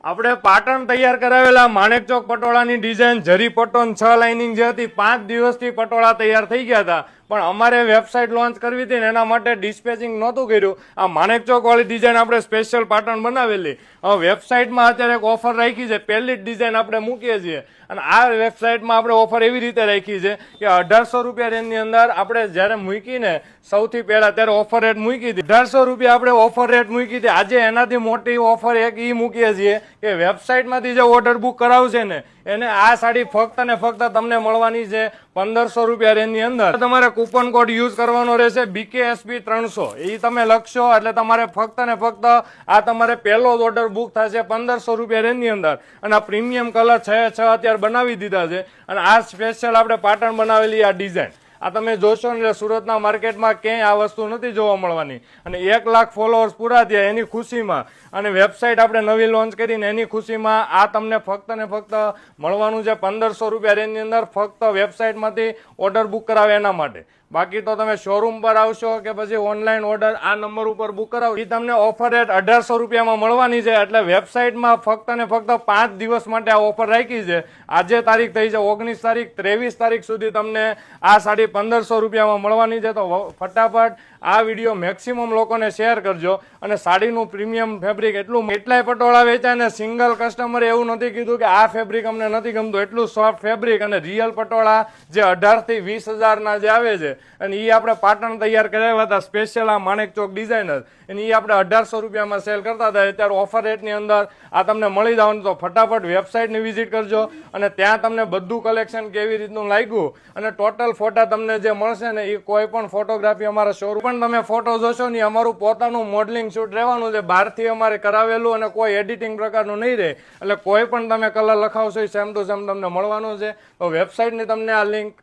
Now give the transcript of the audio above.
આપણે પાટણ તૈયાર કરાવેલા માણેકચોક પટોળાની ડિઝાઇન જરી પટોન 6 લાઇનિંગ જે હતી 5 દિવસથી પટોળા તૈયાર થઈ ગયા હતા, પણ અમારે વેબસાઇટ લોન્ચ કરવી હતી ને એના માટે ડિસ્પેચિંગ નહોતું કર્યું. આ માણેકચોક વાળી ડિઝાઇન આપણે સ્પેશિયલ પાટણ બનાવેલી. હવે વેબસાઇટમાં અત્યારે એક ઓફર રાખી છે, પહેલી જ ડિઝાઇન આપણે મૂકીએ છીએ અને આ વેબસાઇટમાં આપણે ઓફર એવી રીતે રાખી છે કે 1800 રૂપિયા રેન્જની અંદર આપણે જ્યારે મૂકીને સૌથી પહેલા ત્યારે ઓફર રેટ મૂકી હતી 1800 રૂપિયા આપણે ઓફર રેટ મૂકી હતી. આજે એનાથી મોટી ઓફર એક એ મૂકીએ છીએ કે વેબસાઇટમાંથી જે ઓર્ડર બુક કરાવશે ને એને આ સાડી ફક્ત ને ફક્ત તમને મળવાની છે 1500 રૂપિયા રેન્જની અંદર. તમારે કૂપન કોડ યુઝ કરવાનો રહેશે BKSP 300. એ તમે લખશો એટલે તમારે ફક્ત ને ફક્ત આ તમારે પહેલો જ ઓર્ડર બુક થશે 1500 રૂપિયા રેન્જની અંદર. અને આ પ્રીમિયમ કલર 6 અત્યારે બનાવી દીધા છે અને આ સ્પેશિયલ આપણે પાટણ બનાવેલી આ ડિઝાઇન આ તમે જોશો ને સુરતના માર્કેટમાં ક્યાંય આ વસ્તુ નથી જોવા મળવાની. અને 1 લાખ ફોલોઅર્સ પૂરા થયા એની ખુશીમાં અને વેબસાઇટ આપણે નવી લોન્ચ કરીને એની ખુશીમાં આ તમને ફક્ત ને ફક્ત મળવાનું છે 1500 રૂપિયા રેન્જની અંદર, ફક્ત વેબસાઇટમાંથી ઓર્ડર બુક કરાવે એના માટે. બાકી તો તમે શોરૂમ પર આવશો કે પછી ઓનલાઈન ઓર્ડર આ નંબર ઉપર બુક કરાવો એ તમને ઓફર રેટ 1800 રૂપિયામાં મળવાની છે. એટલે વેબસાઇટમાં ફક્ત ને ફક્ત 5 દિવસ માટે આ ઓફર રાખી છે. આજે તારીખ થઈ છે 19 તારીખ, 23 તારીખ સુધી તમને આ સાડી 1500 રૂપિયામાં મળવાની છે. તો ફટાફટ આ વિડીયો મેક્સિમમ લોકોને શેર કરજો. અને સાડીનું પ્રીમિયમ ફેબ્રિક એટલાય પટોળા વેચાય ને સિંગલ કસ્ટમરે એવું નથી કીધું કે આ ફેબ્રિક અમને નથી ગમતું. એટલું સોફ્ટ ફેબ્રિક અને રિયલ પટોળા જે 18 થી 20,000 જે આવે છે અને એ આપણે પાટણ તૈયાર કરાવ્યા હતા સ્પેશિયલ આ માણેકચોક ડિઝાઇનર અને એ આપણે 1800 રૂપિયામાં સેલ કરતા હતા. અત્યારે ઓફર રેટની અંદર આ તમને મળી જવાનું. તો ફટાફટ વેબસાઇટની વિઝિટ કરજો અને ત્યાં તમને બધું કલેક્શન કેવી રીતનું લાગ્યું અને ટોટલ ફોટા તમને જે મળશે ને એ કોઈ પણ ફોટોગ્રાફી અમારા શોરૂમ પણ તમે ફોટો જોશો ને અમારું પોતાનું મોડલિંગ શૂટ રહેવાનું છે, બહારથી અમારે કરાવેલું અને કોઈ એડિટિંગ પ્રકારનું નહીં રહે. એટલે કોઈ પણ તમે કલર લખાવશો એ સેમ ટુ સેમ તમને મળવાનું છે. તો વેબસાઇટની તમને આ લિંક